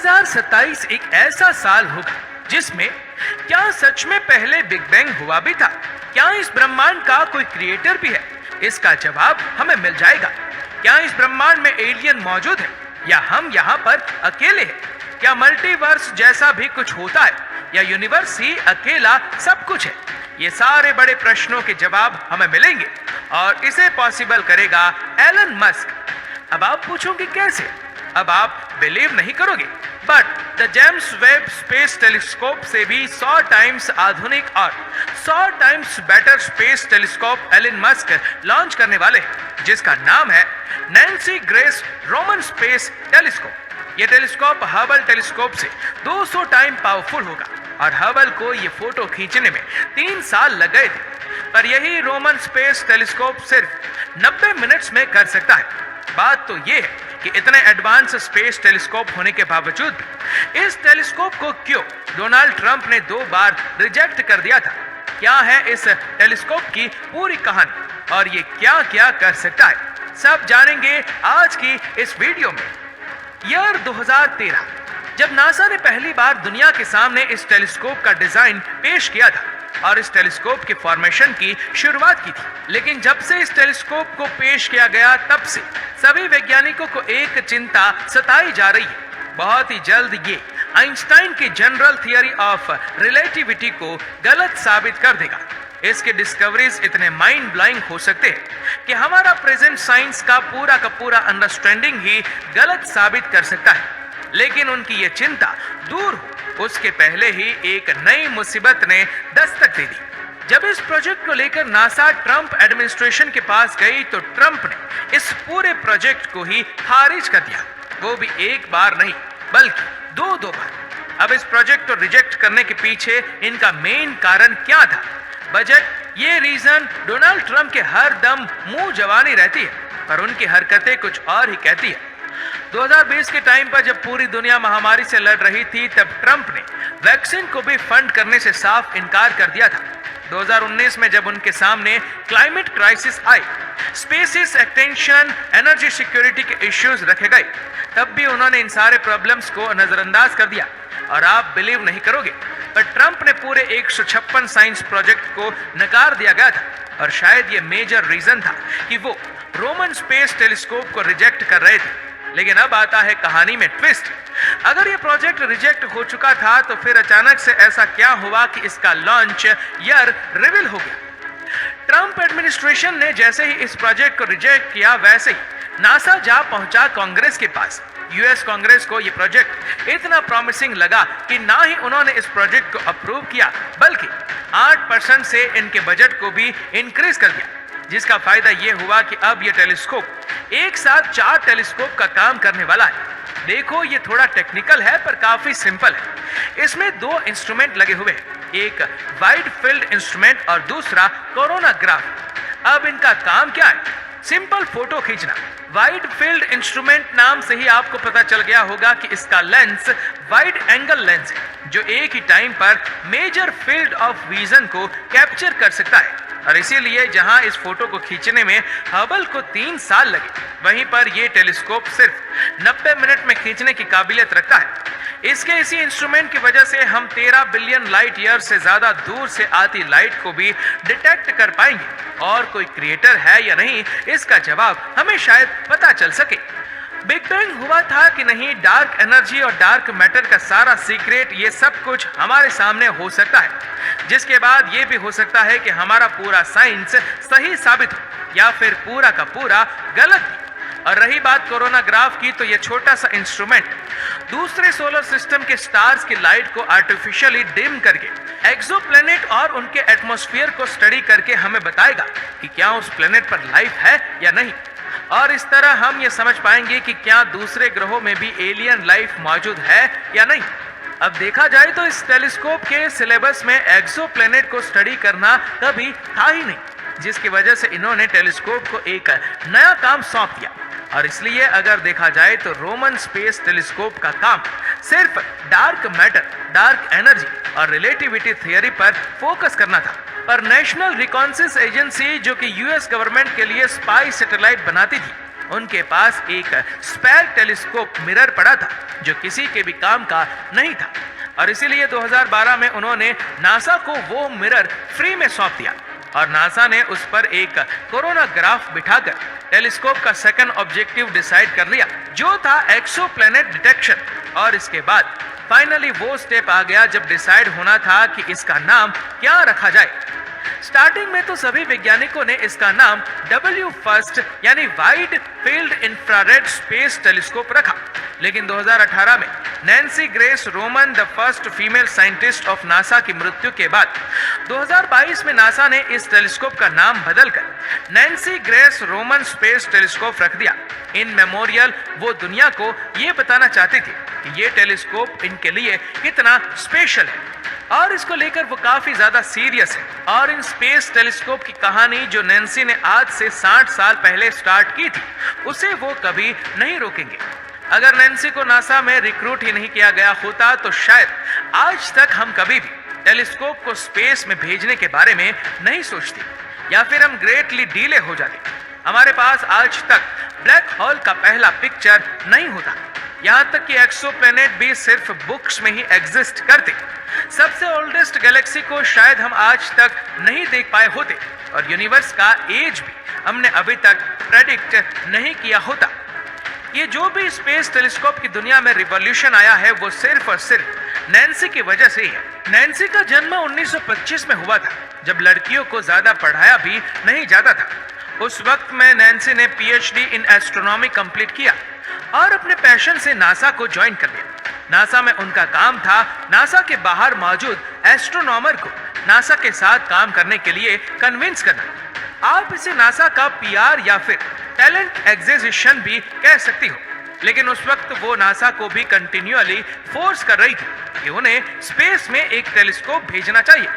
2027 एक ऐसा साल होगा जिसमें क्या सच में पहले बिग बैंग हुआ भी था? क्या इस ब्रह्मांड का कोई क्रिएटर भी है? इसका जवाब हमें मिल जाएगा। क्या इस ब्रह्मांड में एलियन मौजूद है या हम यहाँ पर अकेले हैं? क्या मल्टीवर्स जैसा भी कुछ होता है या यूनिवर्स ही अकेला सब कुछ है? ये सारे बड़े प्रश्नों के जवाब हमें मिलेंगे और इसे पॉसिबल करेगा एलन मस्क। अब आप पूछोगे कैसे? अब आप बिलीव नहीं करोगे, but the James Webb space telescope से भी 100 टाइम्स आधुनिक और 100 times better space telescope Elon Musk launch करने वाले हैं, जिसका नाम है Nancy Grace Roman space telescope. ये टेलीस्कोप हबल टेलीस्कोप से 200 टाइम पावरफुल होगा और हबल को ये फोटो खींचने में 3 साल लग गए थे, पर यही रोमन स्पेस टेलीस्कोप सिर्फ 90 मिनट्स में कर सकता है। बात तो ये है कि इतने एडवांस स्पेस टेलीस्कोप होने के बावजूद भी इस टेलीस्कोप को क्यों डोनाल्ड ट्रंप ने 2 बार रिजेक्ट कर दिया था? क्या है इस टेलीस्कोप की पूरी कहानी और ये क्या क्या कर सकता है, सब जानेंगे आज की इस वीडियो में। ईयर 2013 जब नासा ने पहली बार दुनिया के सामने इस टेलीस्कोप का डिजाइन पेश किया था और इस टेलीस्कोप के फॉर्मेशन की शुरुआत की थी, लेकिन जब से इस टेलीस्कोप को पेश किया गया तब से सभी वैज्ञानिकों को एक चिंता सताई जा रही है। बहुत ही जल्द ये आइंस्टाइन की जनरल थियरी ऑफ रिलेटिविटी को गलत साबित कर देगा। इसके डिस्कवरीज इतने माइंड ब्लोइंग हो सकते हैं कि हमारा प्रेजेंट साइंस का पूरा अंडरस्टैंडिंग ही गलत साबित कर सकता है। लेकिन उनकी ये चिंता दूर हो उसके पहले ही एक नई मुसीबत ने दस्तक दे दी। जब इस प्रोजेक्ट को लेकर नासा ट्रंप एडमिनिस्ट्रेशन के पास गई तो ट्रंप ने इस पूरे प्रोजेक्ट को ही खारिज कर दिया, वो भी एक बार नहीं बल्कि दो बार। अब इस प्रोजेक्ट को रिजेक्ट करने के पीछे इनका मेन कारण क्या था? बजट, ये रीजन डोनाल्ड ट्रंप के हर दम मुंह जवानी रहती है पर उनकी हरकतें कुछ और ही कहती है। 2020 के टाइम पर जब पूरी दुनिया महामारी से लड़ रही थी तब ट्रंप ने वैक्सीन को भी फंड करने से साफ इनकार कर दिया था। 2019 में जब उनके सामने क्लाइमेट क्राइसिस आई, स्पेसिस एक्सटेंशन, एनर्जी सिक्योरिटी के इश्यूज रखे गए, तब भी उन्होंने इन सारे प्रॉब्लम्स को नजरअंदाज कर दिया। और आप बिलीव नहीं करोगे, पर ट्रंप ने पूरे 156 साइंस प्रोजेक्ट को नकार दिया गया था और शायद ये मेजर रीजन था कि वो रोमन स्पेस टेलीस्कोप को रिजेक्ट कर रहे थे। लेकिन अब आता है कहानी में ट्विस्ट। अगर ये प्रोजेक्ट रिजेक्ट हो चुका था तो फिर अचानक से ऐसा क्या हुआ कि इसका लॉन्च ईयर रिवील हो गया? ट्रंप एडमिनिस्ट्रेशन ने जैसे ही इस प्रोजेक्ट को रिजेक्ट किया वैसे ही नासा जा पहुंचा कांग्रेस के पास। यूएस कांग्रेस को ये प्रोजेक्ट इतना प्रॉमिसिंग लगा कि ना ही उन्होंने इस प्रोजेक्ट को अप्रूव किया बल्कि 8% से इनके बजट को भी इंक्रीज कर दिया, जिसका फायदा ये हुआ कि अब ये टेलीस्कोप एक साथ 4 टेलीस्कोप का काम करने वाला है। देखो, ये थोड़ा टेक्निकल है पर काफी सिंपल है। इसमें 2 इंस्ट्रूमेंट लगे हुए हैं, एक वाइड फील्ड इंस्ट्रूमेंट और दूसरा कोरोनाग्राफ। अब इनका काम क्या है? सिंपल फोटो खींचना। वाइड फील्ड इंस्ट्रूमेंट नाम से ही आपको पता चल गया होगा कि इसका लेंस वाइड एंगल लेंस है जो एक ही टाइम पर मेजर फील्ड ऑफ विजन को कैप्चर कर सकता है। और इसीलिए जहां इस फोटो को खींचने में हबल को 3 साल लगे, वहीं पर यह टेलीस्कोप सिर्फ 90 मिनट में खींचने की काबिलियत रखता है। इसके इसी इंस्ट्रूमेंट की वजह से हम 13 बिलियन लाइट ईयर से ज्यादा दूर से आती लाइट को भी डिटेक्ट कर पाएंगे। और कोई क्रिएटर है या नहीं, इसका जवाब हमें शायद पता चल सके। बिग बैंग हुआ था कि नहीं, डार्क एनर्जी और डार्क मैटर का सारा सीक्रेट, ये सब कुछ हमारे सामने हो सकता है, जिसके बाद ये भी हो सकता है कि हमारा पूरा साइंस सही साबित हो या फिर पूरा का पूरा गलत। और रही बात कोरोनाग्राफ की, तो ये छोटा सा इंस्ट्रूमेंट दूसरे सोलर सिस्टम के स्टार्स की लाइट को आर्टिफिशियली डिम करके एक्सोप्लैनेट और उनके एटमॉस्फेयर को स्टडी करके हमें बताएगा कि क्या उस प्लेनेट पर लाइफ है या नहीं। और इस तरह हम ये समझ पाएंगे कि क्या दूसरे ग्रहों में भी एलियन लाइफ मौजूद है या नहीं। अब देखा जाए तो इस टेलीस्कोप के सिलेबस में एक्सोप्लैनेट को स्टडी करना कभी था ही नहीं, जिसकी वजह से इन्होंने टेलीस्कोप को एक नया काम सौंप दिया। और इसलिए अगर देखा जाए तो रोमन स्पेस टेलीस्कोप का काम सिर्फ डार्क मैटर, डार्क एनर्जी और रिलेटिविटी थियरी पर फोकस करना था। पर नेशनल रिकॉन्सिस एजेंसी, जो कि यूएस गवर्नमेंट के लिए स्पाई सैटेलाइट बनाती थी, उनके पास एक स्पेयर टेलीस्कोप मिरर पड़ा था जो किसी के भी काम का नहीं था, और इसीलिए 2012 में उन्होंने नासा को वो मिरर फ्री में सौंप दिया और नासा ने उस पर एक कोरोना ग्राफ बिठाकर टेलीस्कोप का सेकंड ऑब्जेक्टिव डिसाइड कर लिया, जो था एक्सोप्लैनेट डिटेक्शन। और इसके बाद फाइनली वो स्टेप आ गया जब डिसाइड होना था कि इसका नाम क्या रखा जाए। स्टार्टिंग में तो सभी वैज्ञानिकों ने इसका नाम W1 यानी wide field infrared space telescope रखा, लेकिन 2018 में Nancy Grace Roman the first female scientist of NASA की मृत्यु के बाद 2022 में नासा ने इस टेलीस्कोप का नाम बदलकर Nancy Grace Roman space telescope रख दिया। इन मेमोरियल वो दुनिया को ये बताना चाहती थी कि ये टेलीस्कोप इनके लिए कितना स्पेशल है और इसको लेकर वो काफी ज्यादा सीरियस है। और इन स्पेस टेलीस्कोप की कहानी जो नैन्सी ने आज से 60 साल पहले स्टार्ट की थी, उसे वो कभी नहीं रोकेंगे। अगर नैन्सी को नासा में रिक्रूट ही नहीं किया गया होता तो शायद आज तक हम कभी भी टेलीस्कोप को स्पेस में भेजने के बारे में नहीं सोचते, या फिर हम ग्रेटली डीले हो जाते। हमारे पास आज तक ब्लैक होल का पहला पिक्चर नहीं होता, यहाँ तक कि एक्सोप्लैनेट भी सिर्फ बुक्स में ही एग्जिस्ट करते। सबसे ओल्डेस्ट गैलेक्सी को शायद हम आज तक नहीं देख पाए होते और यूनिवर्स का एज भी हमने अभी तक प्रेडिक्ट नहीं किया होता। ये जो भी स्पेस टेलीस्कोप की दुनिया में रिवॉल्यूशन आया है वो सिर्फ और सिर्फ नैन्सी की वजह से ही है। नैन्सी का जन्म 1925 में हुआ था, जब लड़कियों को ज्यादा पढ़ाया भी नहीं जाता था। उस वक्त में नैन्सी ने PhD इन एस्ट्रोनॉमी कंप्लीट किया और अपने पैशन से नासा को ज्वाइन कर लिया। नासा में उनका काम था नासा के बाहर मौजूद एस्ट्रोनॉमर को नासा के साथ काम करने के लिए कन्विंस करना। आप इसे नासा का PR या फिर टैलेंट एक्विजिशन भी कह सकती हो, लेकिन उस वक्त वो नासा को भी कंटिन्यूअली फोर्स कर रही थी कि उन्हें स्पेस में एक टेलीस्कोप भेजना चाहिए।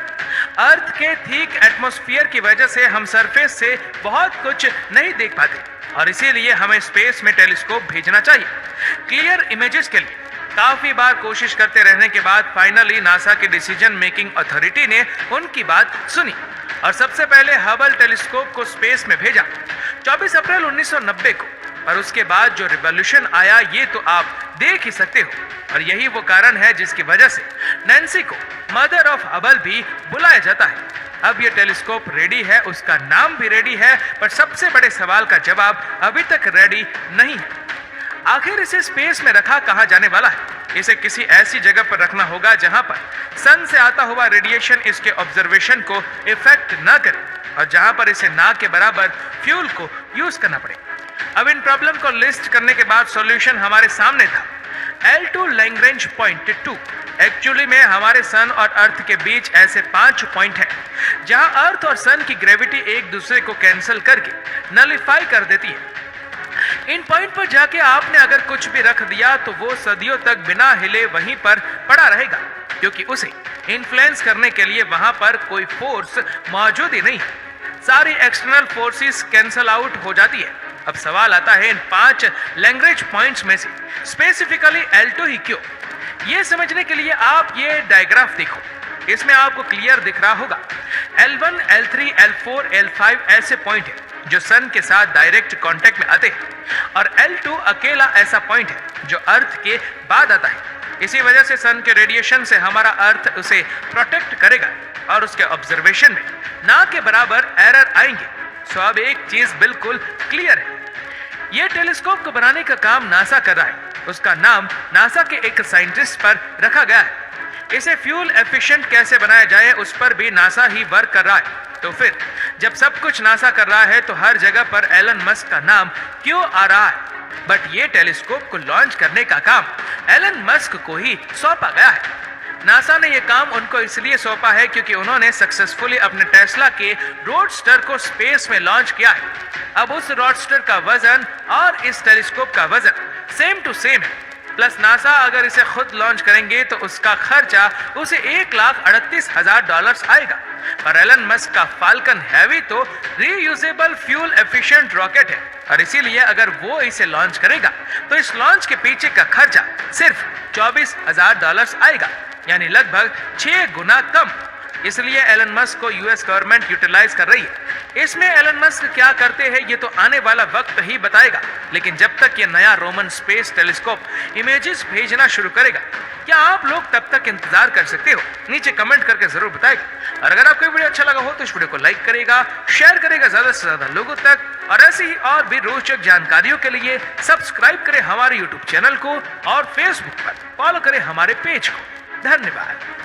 अर्थ के थिक एटमॉस्फेयर की वजह से हम सरफेस से बहुत कुछ नहीं देख पाते और इसीलिए हमें स्पेस में टेलीस्कोप भेजना चाहिए क्लियर इमेजेस के लिए। काफी बार कोशिश करते रहने के बाद फाइनली नासा की डिसीजन मेकिंग अथॉरिटी ने उनकी बात सुनी और सबसे पहले हबल टेलीस्कोप को स्पेस में भेजा 24 अप्रैल 1990 को। और उसके बाद जो रिवॉल्यूशन आया ये तो आप देख ही सकते हो, और यही वो कारण है जिसकी वजह से नैन्सी को मदर ऑफ हबल भी बुलाया जाता है। अब ये टेलीस्कोप रेडी है, उसका नाम भी रेडी है, पर सबसे बड़े सवाल का जवाब अभी तक रेडी नहीं है। आखिर इसे स्पेस में रखा कहाँ जाने वाला है? इसे किसी ऐसी जगह पर रखना होगा जहां पर सन से आता हुआ रेडिएशन इसके ऑब्जर्वेशन को इफेक्ट न करे और जहां पर इसे ना के बराबर फ्यूल को यूज करना पड़े। अब इन प्रॉब्लम को लिस्ट करने के बाद सॉल्यूशन हमारे सामने था L2 लैग्रेंज पॉइंट 2। एक्चुअली में हमारे सन और अर्थ के बीच ऐसे 5 पॉइंट हैं जहां अर्थ और सन की ग्रेविटी एक दूसरे को कैंसिल करके नलिफाई कर देती है। इन पॉइंट पर जाके आपने अगर कुछ भी रख दिया तो वो सदियों तक बिना हिले वहीं पर पड़ा रहेगा, क्योंकि उसे इन्फ्लुएंस करने के लिए वहां पर कोई फोर्स मौजूद ही नहीं है। सारी एक्सटर्नल फोर्सेस कैंसल आउट हो जाती है। अब सवाल आता है इन 5 लैग्रेंज पॉइंट्स में से स्पेसिफिकली L2 ही क्यों? ये समझने के लिए आप ये डायग्राफ देखो, इसमें आपको क्लियर दिख रहा होगा L1, L3, L4, L5 ऐसे पॉइंट है जो सन के साथ डायरेक्ट कांटेक्ट में आते हैं और L2 अकेला ऐसा पॉइंट है जो अर्थ के बाद आता है। इसी वजह से सन के रेडिएशन से हमारा अर्थ उसे प्रोटेक्ट करेगा और उसके ऑब्जर्वेशन में ना के बराबर एरर आएंगे। सो अब एक चीज बिल्कुल क्लियर है, ये टेलीस्कोप को बनाने का काम नासा कर रहा है। उसका नाम नासा के एक साइंटिस्ट पर रखा गया है। इसे फ्यूल एफिशिएंट कैसे बनाया जाए उस पर भी नासा ही वर्क कर रहा है। तो फिर जब सब कुछ नासा कर रहा है तो हर जगह पर एलन मस्क का नाम क्यों आ रहा है? बट ये टेलीस्कोप को लॉन्च करने का काम एलन मस्क को ही सौंपा गया है। नासा ने यह काम उनको इसलिए सौंपा है क्योंकि उन्होंने सक्सेसफुली अपने टेस्ला के रोडस्टर को स्पेस में लॉन्च किया है। अब उस रोडस्टर का वजन और इस टेलीस्कोप का वजन सेम टू सेम है। प्लस नासा अगर इसे खुद लॉन्च करेंगे तो उसका खर्चा उसे $1,38,000 आएगा। पर एलन मस्क का फाल्कन हैवी तो रीयूजेबल फ्यूल एफिशिएंट रॉकेट है और इसीलिए अगर वो इसे लॉन्च करेगा तो इस लॉन्च के पीछे का खर्चा सिर्फ $24,000 आएगा, यानी लगभग 6 गुना कम। इसलिए एलन मस्क को US गवर्नमेंट यूटिलाइज कर रही है। इसमें एलन मस्क क्या करते हैं ये तो आने वाला वक्त ही बताएगा, लेकिन जब तक ये नया रोमन स्पेस टेलीस्कोप इमेजेस भेजना शुरू करेगा, क्या आप लोग तब तक इंतजार कर सकते हो? नीचे कमेंट करके जरूर बताएगा। और अगर आपको वीडियो अच्छा लगा हो तो इस वीडियो को लाइक करेगा, शेयर करेगा ज्यादा से ज्यादा लोगों तक, और ऐसी ही और भी रोचक जानकारियों के लिए सब्सक्राइब करें हमारे यूट्यूब चैनल को और फेसबुक पर फॉलो करें हमारे पेज को। धन्यवाद।